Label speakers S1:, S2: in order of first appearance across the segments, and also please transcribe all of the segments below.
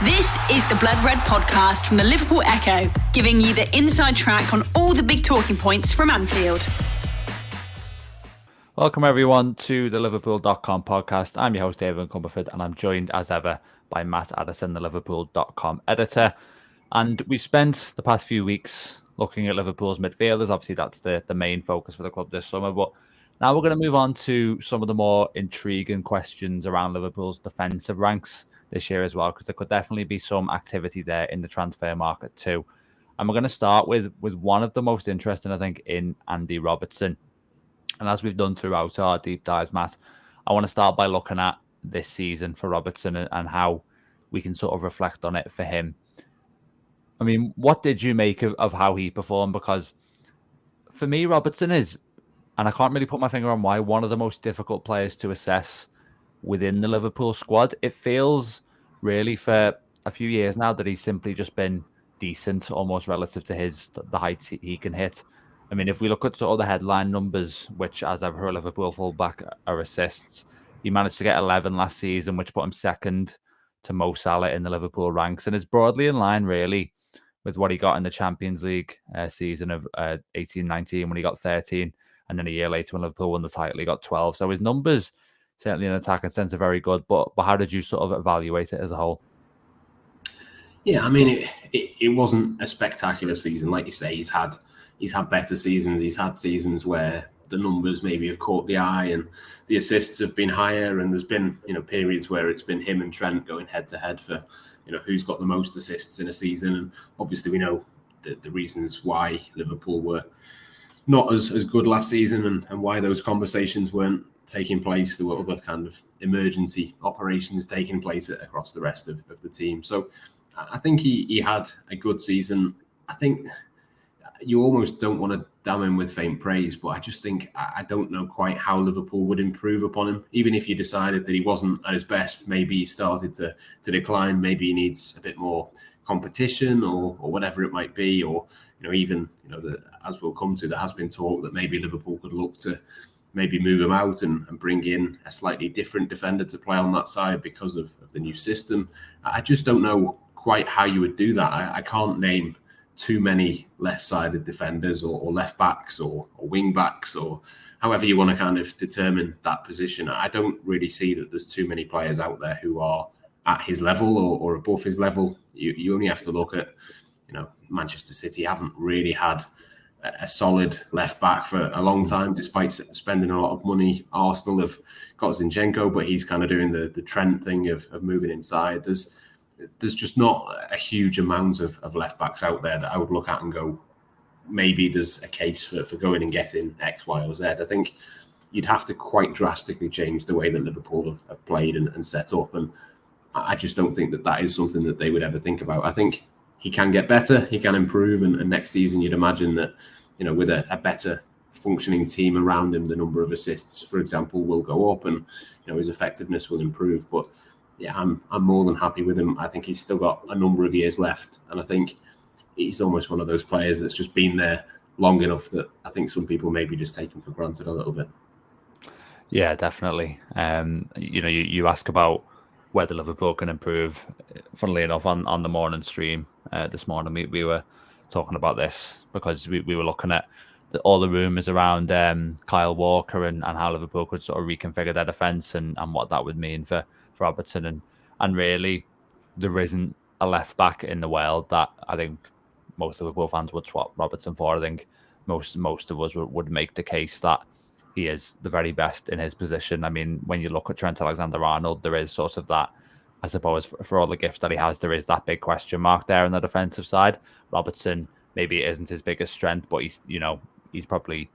S1: This is the Blood Red podcast from the Liverpool Echo, giving you the inside track on all the big talking points from Anfield.
S2: Welcome everyone to the Liverpool.com podcast. I'm your host David Comerford and I'm joined as ever by Matt Addison, the Liverpool.com editor. And we spent the past few weeks looking at Liverpool's midfielders. Obviously that's the main focus for the club this summer, but now we're going to move on to some of the more intriguing questions around Liverpool's defensive ranks this year as well, because there could definitely be some activity there in the transfer market too. And we're going to start with one of the most interesting, I think, in Andy Robertson. And as we've done throughout our deep dives, Matt, I want to start by looking at this season for Robertson and how we can sort of reflect on it for him. I mean, what did you make of how he performed? Because for me, Robertson is, and I can't really put my finger on why, one of the most difficult players to assess within the Liverpool squad. It feels really for a few years now that he's simply just been decent, almost relative to the heights he can hit. I mean, if we look at sort of the headline numbers, which as ever a Liverpool fullback are assists, he managed to get 11 last season, which put him second to Mo Salah in the Liverpool ranks, and is broadly in line really with what he got in the Champions League season of 18-19 when he got 13, and then a year later when Liverpool won the title, he got 12. So his numbers, certainly in attacking sense, are very good, but how did you sort of evaluate it as a whole?
S3: Yeah, I mean, it wasn't a spectacular season. Like you say, he's had better seasons. He's had seasons where the numbers maybe have caught the eye and the assists have been higher, and there's been, periods where it's been him and Trent going head to head for, who's got the most assists in a season. And obviously we know the reasons why Liverpool were not as good last season and why those conversations weren't taking place. There were other kind of emergency operations taking place across the rest of the team. So I think he had a good season. I think you almost don't want to damn him with faint praise, but I just think I don't know quite how Liverpool would improve upon him. Even if you decided that he wasn't at his best, maybe he started to decline, maybe he needs a bit more competition or whatever it might be, or even as we'll come to, there has been talk that maybe Liverpool could look to maybe move him out and bring in a slightly different defender to play on that side because of the new system. I just don't know quite how you would do that. I can't name too many left-sided defenders or left backs or wing backs or however you want to kind of determine that position. I don't really see that there's too many players out there who are at his level or above his level. You only have to look at, Manchester City haven't really had a solid left back for a long time, despite spending a lot of money. Arsenal have got Zinchenko, but he's kind of doing the Trent thing of moving inside. There's just not a huge amount of left backs out there that I would look at and go, maybe there's a case for going and getting X, Y, or Z. I think you'd have to quite drastically change the way that Liverpool have played and set up. And I just don't think that is something that they would ever think about. I think he can get better, he can improve. And next season, you'd imagine that, with a better functioning team around him, the number of assists, for example, will go up and, his effectiveness will improve. But yeah, I'm more than happy with him. I think he's still got a number of years left. And I think he's almost one of those players that's just been there long enough that I think some people maybe just take him for granted a little bit.
S2: Yeah, definitely. You ask about whether Liverpool can improve. Funnily enough, on the morning stream this morning, we were talking about this because we were looking at all the rumours around Kyle Walker and how Liverpool could sort of reconfigure their defence and what that would mean for Robertson. And really, there isn't a left back in the world that I think most Liverpool fans would swap Robertson for. I think most of us would make the case that he is the very best in his position. I mean, when you look at Trent Alexander-Arnold, there is sort of that, I suppose, for all the gifts that he has, there is that big question mark there on the defensive side. Robertson, maybe it isn't his biggest strength, but he's probably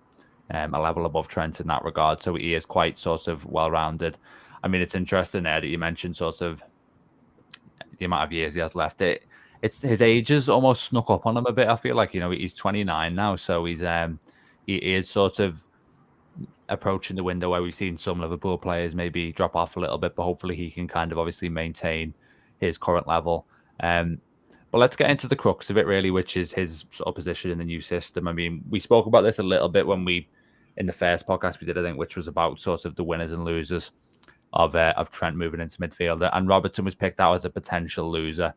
S2: a level above Trent in that regard. So he is quite sort of well-rounded. I mean, it's interesting there that you mentioned sort of the amount of years he has left. It's his age has almost snuck up on him a bit. I feel like, he's 29 now, so he is sort of approaching the window where we've seen some Liverpool players maybe drop off a little bit, but hopefully he can kind of obviously maintain his current level. But let's get into the crux of it really, which is his sort of position in the new system. I mean, we spoke about this a little bit when in the first podcast we did, I think, which was about sort of the winners and losers of Trent moving into midfielder, and Robertson was picked out as a potential loser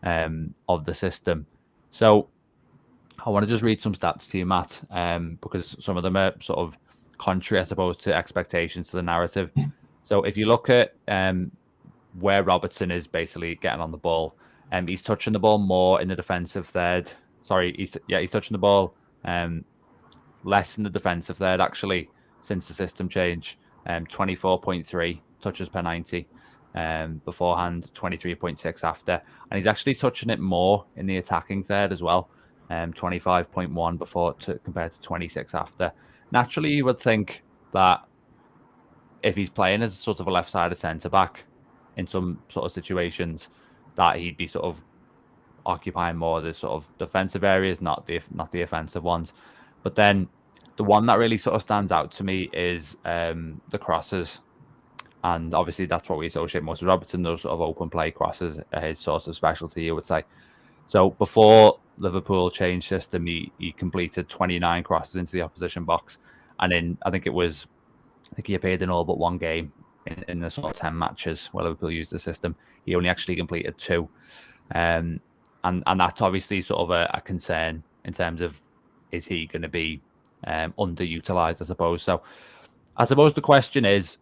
S2: of the system. So I want to just read some stats to you, Matt, because some of them are sort of contrary, I suppose, to expectations, to the narrative. So if you look at where Robertson is basically getting on the ball, he's touching the ball more in the defensive third. Sorry, he's touching the ball less in the defensive third, actually, since the system change. 24.3 touches per 90 beforehand, 23.6 after. And he's actually touching it more in the attacking third as well, 25.1 before compared to 26 after. Naturally, you would think that if he's playing as sort of a left-sided centre-back in some sort of situations, that he'd be sort of occupying more of the sort of defensive areas, not the offensive ones. But then the one that really sort of stands out to me is the crosses. And obviously that's what we associate most with Robertson, those sort of open play crosses are his sort of specialty, you would say. So before Liverpool changed system, he completed 29 crosses into the opposition box. And I think he appeared in all but one game in the sort of 10 matches where Liverpool used the system. He only actually completed 2. And that's obviously sort of a concern in terms of, is he going to be underutilized, I suppose. So I suppose the question is,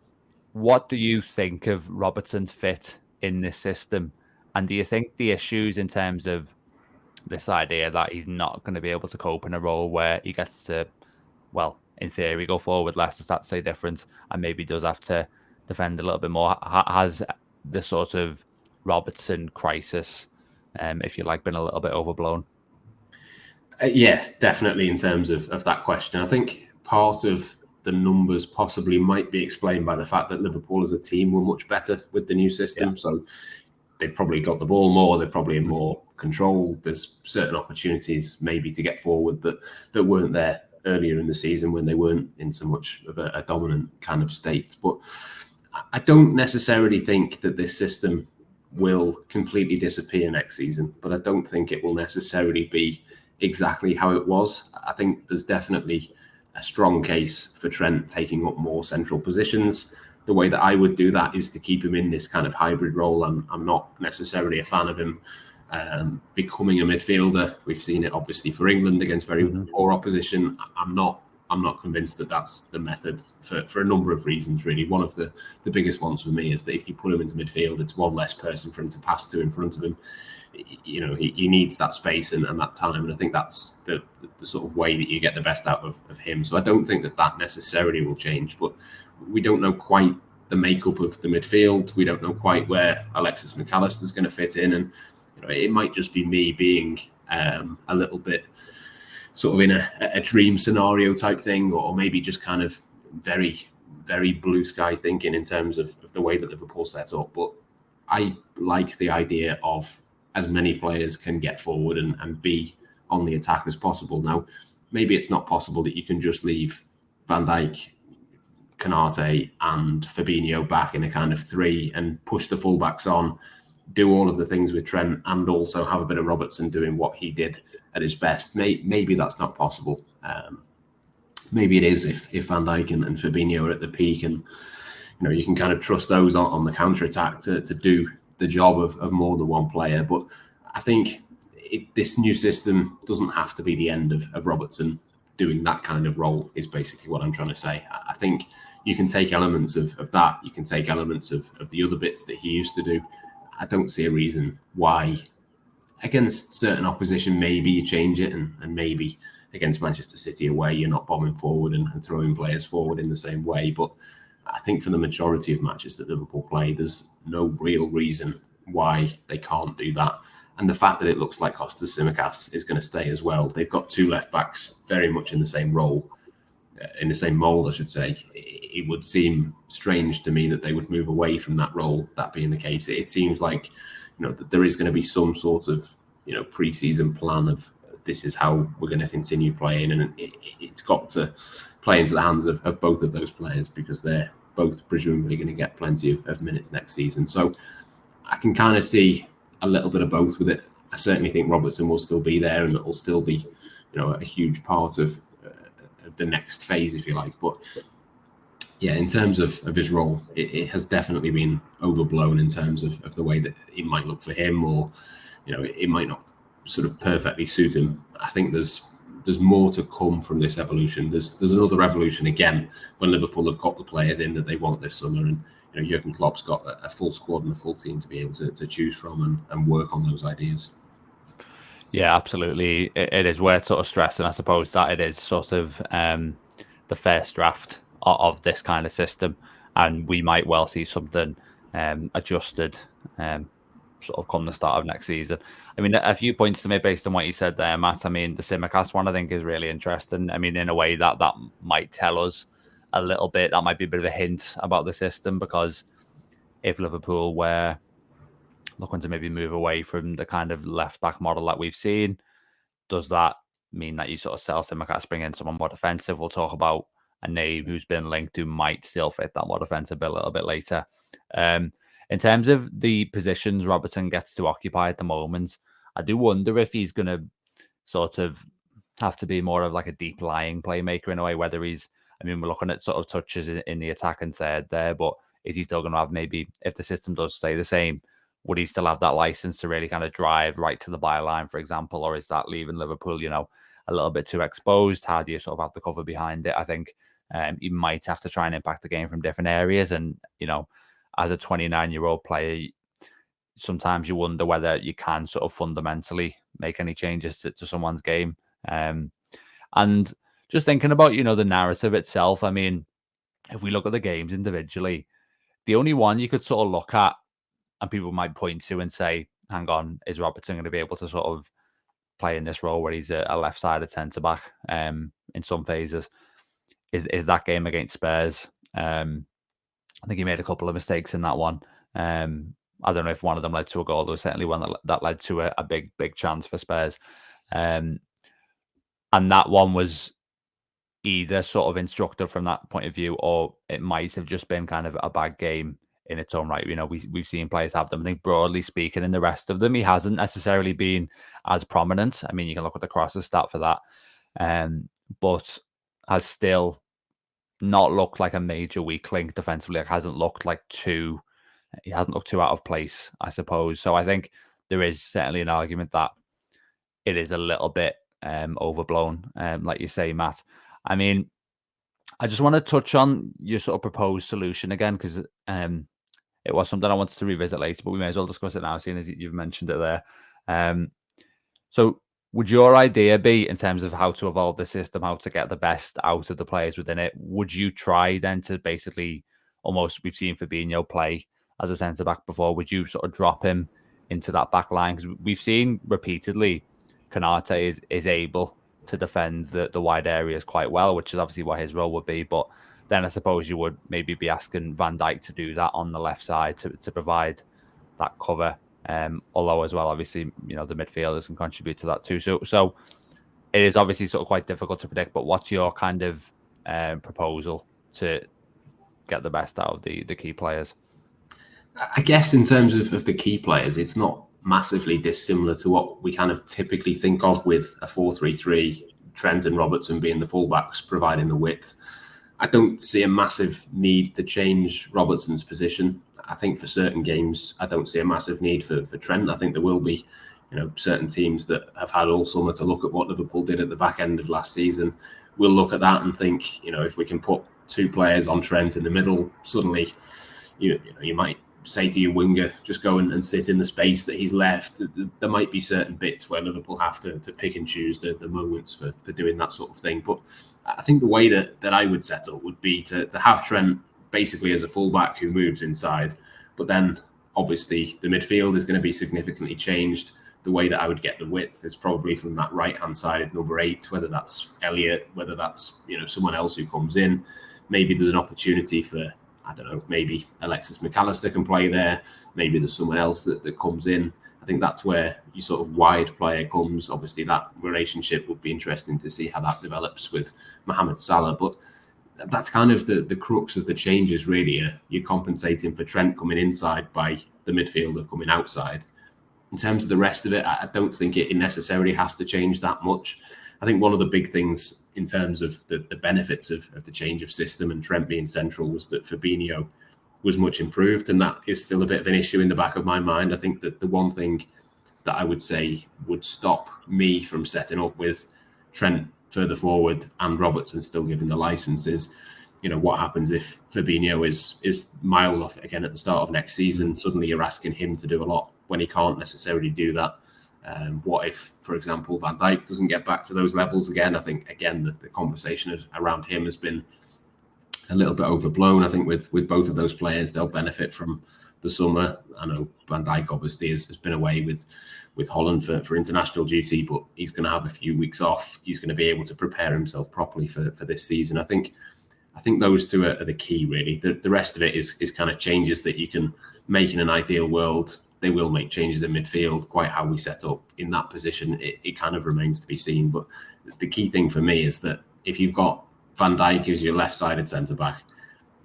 S2: what do you think of Robertson's fit in this system? And do you think the issues in terms of this idea that he's not going to be able to cope in a role where he gets to, well, in theory, go forward less, to start to say difference, and maybe does have to defend a little bit more, has the sort of Robertson crisis, if you like, been a little bit overblown?
S3: Yes, definitely in terms of that question. I think part of the numbers possibly might be explained by the fact that Liverpool as a team were much better with the new system. Yeah. So they probably got the ball more, they're probably in more control. There's certain opportunities maybe to get forward that weren't there earlier in the season when they weren't in so much of a dominant kind of state. But I don't necessarily think that this system will completely disappear next season, but I don't think it will necessarily be exactly how it was. I think there's definitely a strong case for Trent taking up more central positions. The way that I would do that is to keep him in this kind of hybrid role. I'm not necessarily a fan of him becoming a midfielder. We've seen it obviously for England against very poor opposition. I'm not convinced that that's the method for a number of reasons, really. One of the biggest ones for me is that if you put him into midfield, it's one less person for him to pass to in front of him. You know, he needs that space and that time. And I think that's the sort of way that you get the best out of him. So I don't think that necessarily will change, but we don't know quite the makeup of the midfield. We don't know quite where Alexis McAllister is going to fit in. And you know, it might just be me being a little bit sort of in a dream scenario type thing, or maybe just kind of very, very blue sky thinking in terms of the way that Liverpool set up. But I like the idea of as many players can get forward and be on the attack as possible. Now, maybe it's not possible that you can just leave Van Dijk, Konate and Fabinho back in a kind of 3 and push the fullbacks on, do all of the things with Trent and also have a bit of Robertson doing what he did at his best. Maybe that's not possible. Maybe it is if Van Dijk and Fabinho are at the peak, and you know, you can kind of trust those on the counter-attack to do the job of more than one player. But I think this new system doesn't have to be the end of Robertson doing that kind of role, is basically what I'm trying to say. I think you can take elements of that, you can take elements of the other bits that he used to do. I don't see a reason why against certain opposition maybe you change it, and maybe against Manchester City away you're not bombing forward and throwing players forward in the same way. But I think for the majority of matches that Liverpool play, there's no real reason why they can't do that. And the fact that it looks like Kostas Tsimikas is going to stay as well. They've got 2 left backs very much in the same role, in the same mould, I should say. It would seem strange to me that they would move away from that role, that being the case. It seems like, you know, that there is going to be some sort of, you know, pre-season plan of this is how we're going to continue playing, and it's got to play into the hands of both of those players, because they're both presumably going to get plenty of minutes next season. So I can kind of see a little bit of both with it. I certainly think Robertson will still be there, and it will still be, you know, a huge part of the next phase, if you like. But Yeah, in terms of his role, it has definitely been overblown in terms of the way that it might look for him, or it might not sort of perfectly suit him. I think there's more to come from this evolution. There's another evolution again when Liverpool have got the players in that they want this summer, and Jurgen Klopp's got a full squad and a full team to be able to choose from and work on those ideas.
S2: Yeah, absolutely. It is worth sort of stressing, I suppose, that it is sort of the first draft of this kind of system, and we might well see something adjusted sort of come the start of next season. I mean, a few points to make based on what you said there, Matt. I mean, the Simicast one I think is really interesting. I mean, in a way that might tell us a little bit, that might be a bit of a hint about the system, because if Liverpool were looking to maybe move away from the kind of left-back model that we've seen, does that mean that you sort of sell Simicast, bring in someone more defensive? We'll talk about a name who's been linked who might still fit that more defensive bill a little bit later. In terms of the positions Robertson gets to occupy at the moment, I do wonder if he's going to sort of have to be more of like a deep lying playmaker in a way, whether he's, I mean, we're looking at sort of touches in the attack and third there, but is he still going to have, maybe if the system does stay the same, would he still have that license to really kind of drive right to the byline, for example, or is that leaving Liverpool, a little bit too exposed? How do you sort of have the cover behind it? I think he might have to try and impact the game from different areas. And, as a 29-year-old player, sometimes you wonder whether you can sort of fundamentally make any changes to someone's game. And just thinking about, the narrative itself, I mean, if we look at the games individually, the only one you could sort of look at and people might point to and say, hang on, is Robertson going to be able to sort of play in this role where he's a left-sided centre-back in some phases, is that game against Spurs. I think he made a couple of mistakes in that one. I don't know if one of them led to a goal. There was certainly one that led to a big chance for Spurs. And that one was either sort of instructive from that point of view, or it might have just been kind of a bad game in its own right. We've seen players have them. I think broadly speaking, in the rest of them, he hasn't necessarily been as prominent. I mean, you can look at the crosses stat for that, but has still not looked like a major weak link defensively. It hasn't looked too out of place, I suppose. So I think there is certainly an argument that it is a little bit overblown, like you say, Matt. I mean, I just want to touch on your sort of proposed solution again, because it was something I wanted to revisit later, but we may as well discuss it now, seeing as you've mentioned it there. So would your idea be, in terms of how to evolve the system, how to get the best out of the players within it, would you try then to basically, almost, we've seen Fabinho play as a centre-back before, would you sort of drop him into that back line? Because we've seen repeatedly Konate is able to defend the wide areas quite well, which is obviously what his role would be. But then I suppose you would maybe be asking Van Dijk to do that on the left side to provide that cover. Although as well, obviously, the midfielders can contribute to that too. So it is obviously sort of quite difficult to predict. But what's your kind of proposal to get the best out of the key players?
S3: I guess in terms of the key players, it's not massively dissimilar to what we kind of typically think of with a 4-3-3, Trent and Robertson being the fullbacks, providing the width. I don't see a massive need to change Robertson's position. I think for certain games, I don't see a massive need for Trent. I think there will be, certain teams that have had all summer to look at what Liverpool did at the back end of last season. We'll look at that and think, if we can put two players on Trent in the middle, suddenly, you might say to your winger, just go and sit in the space that he's left. There might be certain bits where Liverpool have to pick and choose the moments for doing that sort of thing. But I think the way that I would set up would be to have Trent basically as a fullback who moves inside. But then obviously the midfield is going to be significantly changed. The way that I would get the width is probably from that right-hand side, number 8, whether that's Elliott, whether that's someone else who comes in. Maybe there's an opportunity for, I don't know, maybe Alexis McAllister can play there. Maybe there's someone else that comes in. I think that's where your sort of wide player comes. Obviously, that relationship would be interesting to see how that develops with Mohamed Salah. But that's kind of the crux of the changes, really. You're compensating for Trent coming inside by the midfielder coming outside. In terms of the rest of it, I don't think it necessarily has to change that much. I think one of the big things in terms of the benefits of the change of system and Trent being central was that Fabinho was much improved, and that is still a bit of an issue in the back of my mind. I think that the one thing that I would say would stop me from setting up with Trent further forward and Robertson still given the license is, what happens if Fabinho is miles off again at the start of next season? Suddenly you're asking him to do a lot when he can't necessarily do that. What if, for example, Van Dijk doesn't get back to those levels again? I think, again, the conversation around him has been a little bit overblown. I think with both of those players, they'll benefit from the summer. I know Van Dijk obviously has been away with Holland for international duty, but he's going to have a few weeks off. He's going to be able to prepare himself properly for this season. I think those two are the key, really. The rest of it is kind of changes that you can make in an ideal world. They will make changes in midfield. Quite how we set up in that position, it kind of remains to be seen. But the key thing for me is that if you've got Van Dijk as your left-sided centre-back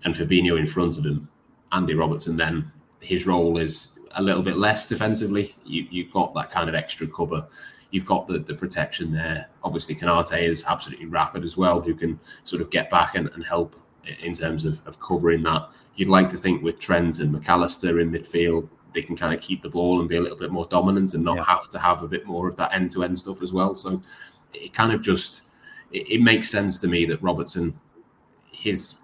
S3: and Fabinho in front of him, Andy Robertson, then his role is a little bit less defensively. You've got that kind of extra cover. You've got the protection there. Obviously, Konate is absolutely rapid as well, who can sort of get back and help in terms of covering that. You'd like to think with Trent and McAllister in midfield, they can kind of keep the ball and be a little bit more dominant and not have to have a bit more of that end-to-end stuff as well. So it kind of just, it makes sense to me that Robertson, his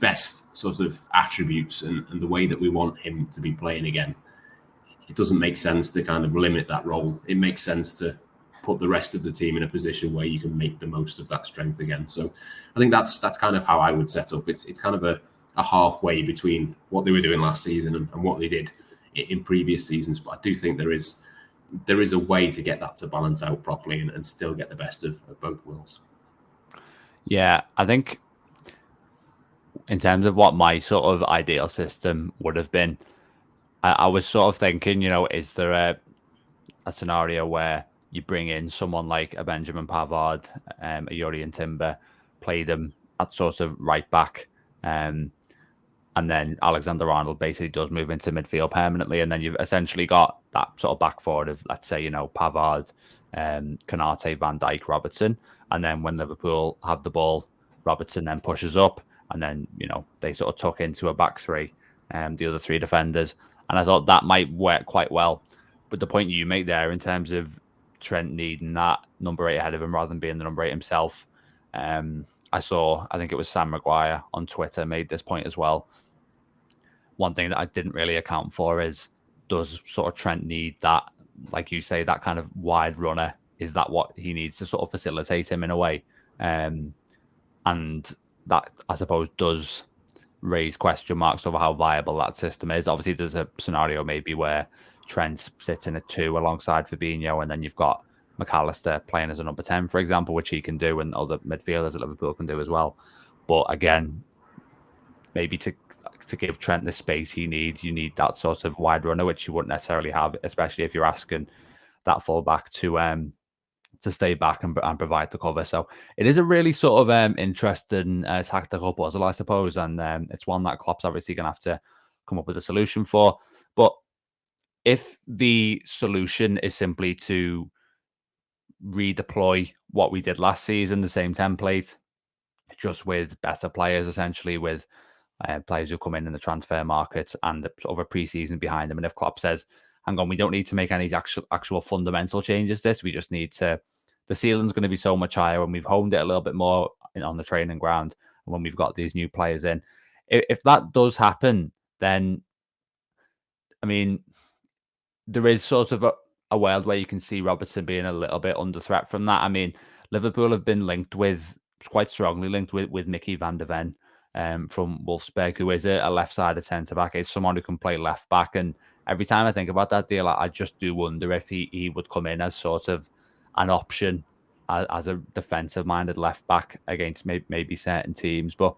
S3: best sort of attributes and the way that we want him to be playing again, it doesn't make sense to kind of limit that role. It makes sense to put the rest of the team in a position where you can make the most of that strength again. So I think that's kind of how I would set up. It's kind of a halfway between what they were doing last season and what they did in previous seasons. But I do think there is a way to get that to balance out properly and still get the best of both worlds.
S2: Yeah, I think in terms of what my sort of ideal system would have been, I was sort of thinking, is there a scenario where you bring in someone like a Benjamin Pavard, a Jurrien Timber, play them at sort of right back, and then Alexander-Arnold basically does move into midfield permanently, and then you've essentially got that sort of back forward of, let's say, Pavard, Konate, Van Dijk, Robertson, and then when Liverpool have the ball, Robertson then pushes up, and then, they sort of tuck into a back three, the other three defenders. And I thought that might work quite well. But the point you make there in terms of Trent needing that number 8 ahead of him rather than being the number 8 himself, I think it was Sam Maguire on Twitter made this point as well. One thing that I didn't really account for is, does sort of Trent need that, like you say, that kind of wide runner? Is that what he needs to sort of facilitate him in a way? And that, I suppose, does raise question marks over how viable that system is. Obviously, there's a scenario maybe where Trent sits in a 2 alongside Fabinho, and then you've got McAllister playing as a number 10, for example, which he can do, and other midfielders at Liverpool can do as well. But again, maybe to give Trent the space he needs, you need that sort of wide runner, which you wouldn't necessarily have, especially if you're asking that fullback to stay back and provide the cover. So it is a really sort of interesting tactical puzzle, I suppose, and it's one that Klopp's obviously going to have to come up with a solution for. But if the solution is simply to redeploy what we did last season, the same template, just with better players, essentially with players who come in the transfer market and sort of a pre-season behind them, and if Klopp says, hang on, we don't need to make any actual fundamental changes we just need to, the ceiling's going to be so much higher when we've honed it a little bit more on the training ground and when we've got these new players in. If that does happen, then, I mean, there is sort of a world where you can see Robertson being a little bit under threat from that. I mean, Liverpool have been quite strongly linked with Mickey van der Ven from Wolfsburg, who is a left-sided centre-back. He's someone who can play left-back, and every time I think about that deal, I just do wonder if he would come in as sort of an option as a defensive-minded left-back against maybe certain teams. But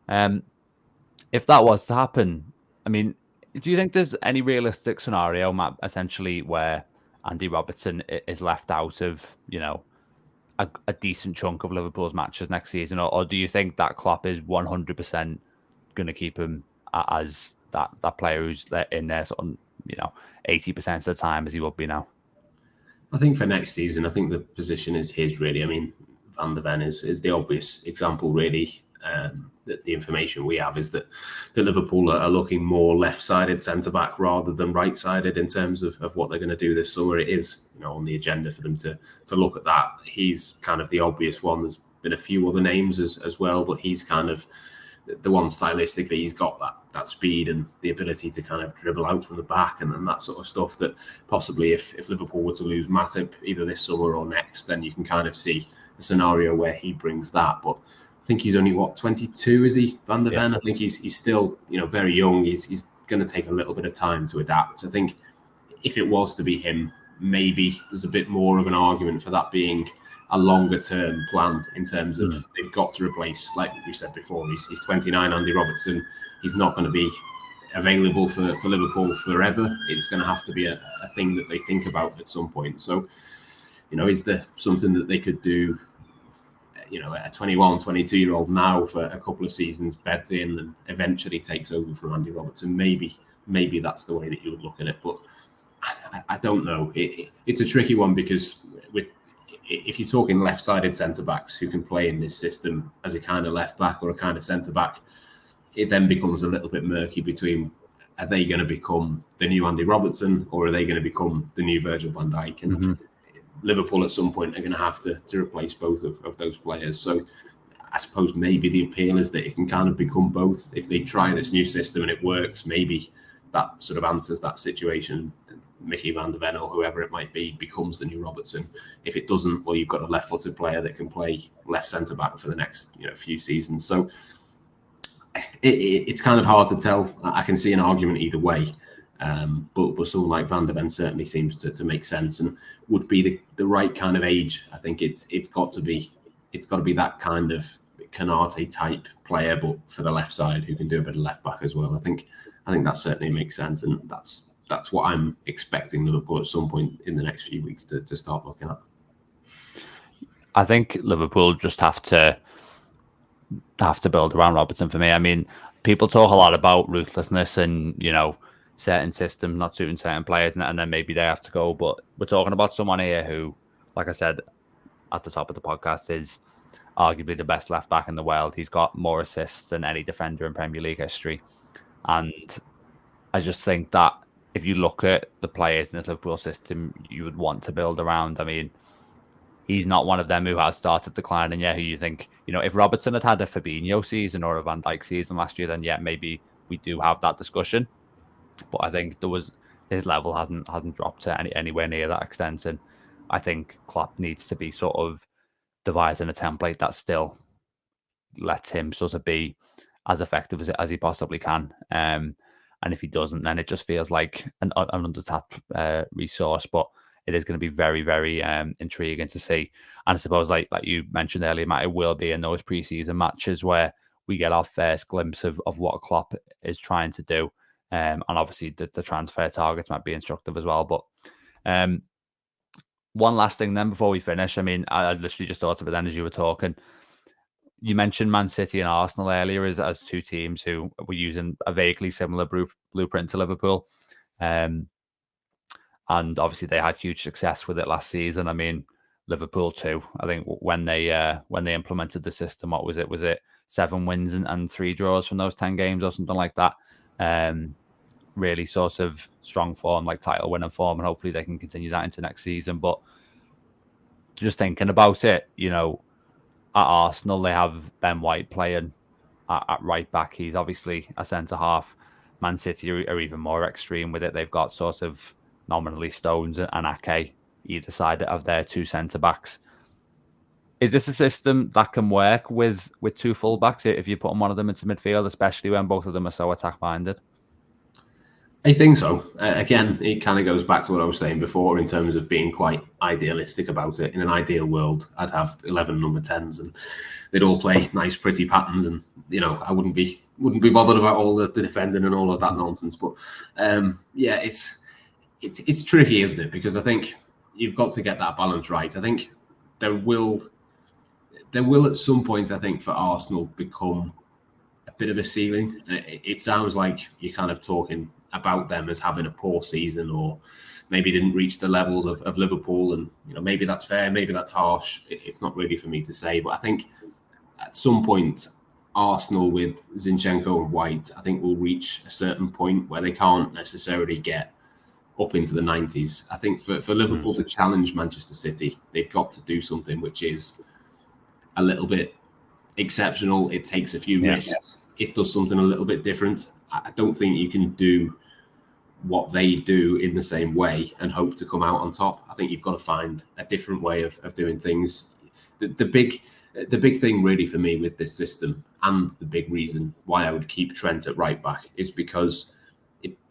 S2: if that was to happen, I mean, do you think there's any realistic scenario, Matt, essentially where Andy Robertson is left out of, a decent chunk of Liverpool's matches next season? Or do you think that Klopp is 100% going to keep him as that player who's in there sort of, 80% of the time as he would be now?
S3: I think for next season, I think the position is his, really. I mean, Van der Ven is the obvious example, really. That the information we have is that the Liverpool are looking more left-sided centre-back rather than right-sided in terms of what they're going to do this summer. It is, on the agenda for them to look at that. He's kind of the obvious one. There's been a few other names as well, but he's kind of the one stylistically. He's got that speed and the ability to kind of dribble out from the back and that sort of stuff that possibly if Liverpool were to lose Matip either this summer or next, then you can kind of see a scenario where he brings that. But I think he's only 22, is he, Van der Ven? Yeah. I think he's still very young. He's going to take a little bit of time to adapt. I think if it was to be him, maybe there's a bit more of an argument for that being a longer term plan in terms of they've got to replace, like we said before, he's 29, Andy Robertson. He's not going to be available for Liverpool forever. It's going to have to be a thing that they think about at some point. So, is there something that they could do? A 21, 22-year-old now for a couple of seasons, beds in and eventually takes over from Andy Robertson. Maybe that's the way that you would look at it. But I don't know. It's a tricky one because if you're talking left-sided centre-backs who can play in this system as a kind of left-back or a kind of centre-back, it then becomes a little bit murky between, are they going to become the new Andy Robertson or are they going to become the new Virgil van Dijk? And Liverpool at some point are going to have to replace both of those players. So I suppose maybe the appeal is that it can kind of become both. If they try this new system and it works, maybe that sort of answers that situation. Mickey van der Ven or whoever it might be becomes the new Robertson. If it doesn't, well, you've got a left-footed player that can play left centre-back for the next few seasons. So it's kind of hard to tell. I can see an argument either way. But someone like Van der Ven certainly seems to make sense and would be the right kind of age. I think it's got to be that kind of Canate type player, but for the left side who can do a bit of left back as well. I think that certainly makes sense, and that's what I'm expecting Liverpool at some point in the next few weeks to start looking at.
S2: I think Liverpool just have to build around Robertson for me. I mean, people talk a lot about ruthlessness and certain systems not suiting certain players, and then maybe they have to go. But we're talking about someone here who, like I said at the top of the podcast, is arguably the best left back in the world. He's got more assists than any defender in Premier League history. And I just think that if you look at the players in this Liverpool system, you would want to build around. I mean, he's not one of them who has started declining yet, who you think, if Robertson had a Fabinho season or a Van Dijk season last year, then maybe we do have that discussion. But I think his level hasn't dropped to anywhere near that extent, and I think Klopp needs to be sort of devising a template that still lets him sort of be as effective as he possibly can. And if he doesn't, then it just feels like an under-tapped resource. But it is going to be very, very intriguing to see. And I suppose, like you mentioned earlier, Matt, it will be in those pre-season matches where we get our first glimpse of what Klopp is trying to do. And obviously the transfer targets might be instructive as well. But one last thing then before we finish. I mean, I literally just thought of it then as you were talking. You mentioned Man City and Arsenal earlier as two teams who were using a vaguely similar blueprint to Liverpool. And obviously they had huge success with it last season. I mean, Liverpool too. I think when they implemented the system, what was it? Was it 7 wins and 3 draws from those 10 games or something like that? Really sort of strong form, like title winning form, and hopefully they can continue that into next season. But just thinking about it, at Arsenal they have Ben White playing at right back. He's obviously a centre half. Man City are even more extreme with it. They've got sort of nominally Stones and Ake either side of their 2 centre backs. Is this a system that can work with 2 full backs if you put one of them into midfield, especially when both of them are so attack minded?
S3: I think so. Again, it kind of goes back to what I was saying before in terms of being quite idealistic about it. In an ideal world, I'd have 11 number 10s and they'd all play nice, pretty patterns, and I wouldn't be bothered about all the defending and all of that nonsense. But it's tricky, isn't it? Because I think you've got to get that balance right. I think there will at some point, I think, for Arsenal become a bit of a ceiling. It sounds like you're kind of talking about them as having a poor season or maybe didn't reach the levels of Liverpool. And, maybe that's fair, maybe that's harsh. It's not really for me to say. But I think at some point, Arsenal with Zinchenko and White, I think will reach a certain point where they can't necessarily get up into the 90s. I think for Liverpool to challenge Manchester City, they've got to do something which is a little bit exceptional. It takes a few risks. It does something a little bit different. I don't think you can do what they do in the same way and hope to come out on top. I think you've got to find a different way of doing things. The big thing really for me with this system, and the big reason why I would keep Trent at right back, is because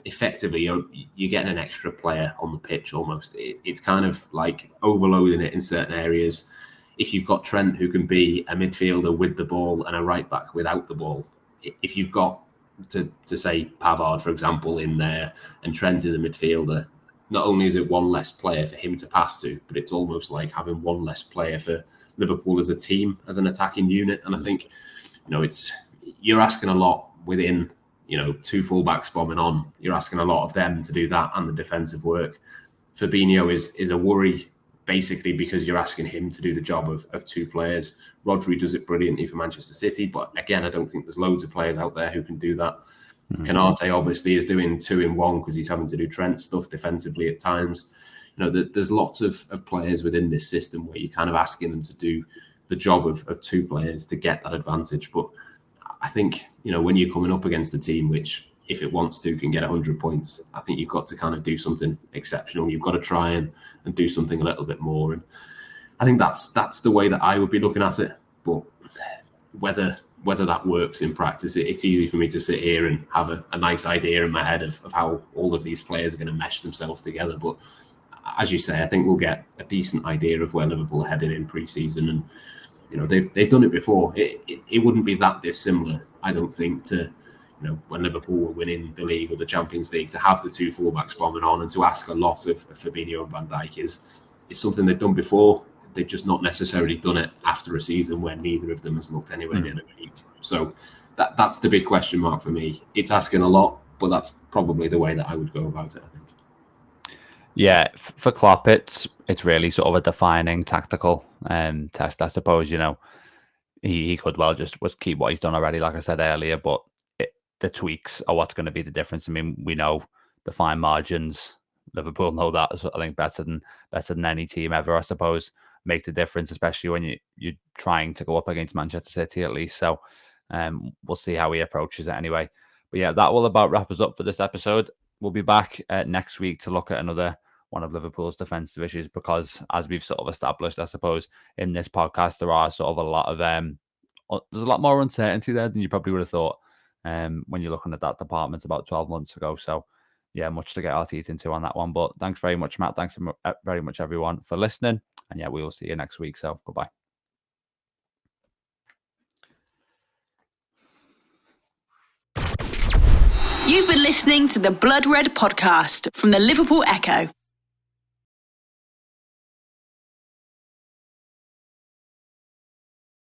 S3: effectively you're getting an extra player on the pitch almost. It's kind of like overloading it in certain areas. If you've got Trent, who can be a midfielder with the ball and a right back without the ball, if you've got to say Pavard, for example, in there, and Trent is a midfielder, not only is it one less player for him to pass to, but it's almost like having one less player for Liverpool as a team, as an attacking unit. And I think, you're asking a lot within, two fullbacks bombing on. You're asking a lot of them to do that and the defensive work. Fabinho is a worry, basically because you're asking him to do the job of two players. Rodri does it brilliantly for Manchester City, but again, I don't think there's loads of players out there who can do that. Canate obviously is doing 2-in-1 because he's having to do Trent stuff defensively at times. There's lots of players within this system where you're kind of asking them to do the job of two players to get that advantage. But I think, when you're coming up against a team which, if it wants to, can get 100 points, I think you've got to kind of do something exceptional. You've got to try and do something a little bit more. And I think that's the way that I would be looking at it. But whether that works in practice, it's easy for me to sit here and have a nice idea in my head of how all of these players are going to mesh themselves together. But as you say, I think we'll get a decent idea of where Liverpool are headed in pre-season. And, they've done it before. It wouldn't be that dissimilar, I don't think, to when Liverpool were winning the league or the Champions League, to have the two fullbacks bombing on and to ask a lot of Fabinho and Van Dijk is something they've done before. They've just not necessarily done it after a season where neither of them has looked anywhere near the peak. So that's the big question mark for me. It's asking a lot, but that's probably the way that I would go about it, I think.
S2: Yeah, for Klopp, it's really sort of a defining tactical test, I suppose. He could well just keep what he's done already, like I said earlier, but the tweaks are what's going to be the difference. I mean, we know the fine margins. Liverpool know that, I think, better than any team ever, I suppose, make the difference, especially when you're trying to go up against Manchester City at least. So we'll see how he approaches it anyway. But yeah, that will about wrap us up for this episode. We'll be back next week to look at another one of Liverpool's defensive issues, because as we've sort of established, I suppose, in this podcast, there are sort of a lot of there's a lot more uncertainty there than you probably would have thought when you're looking at that department about 12 months ago. So yeah, much to get our teeth into on that one. But thanks very much, Matt. Thanks very much, everyone, for listening. And yeah, we will see you next week. So goodbye.
S1: You've been listening to the Blood Red podcast from the Liverpool Echo.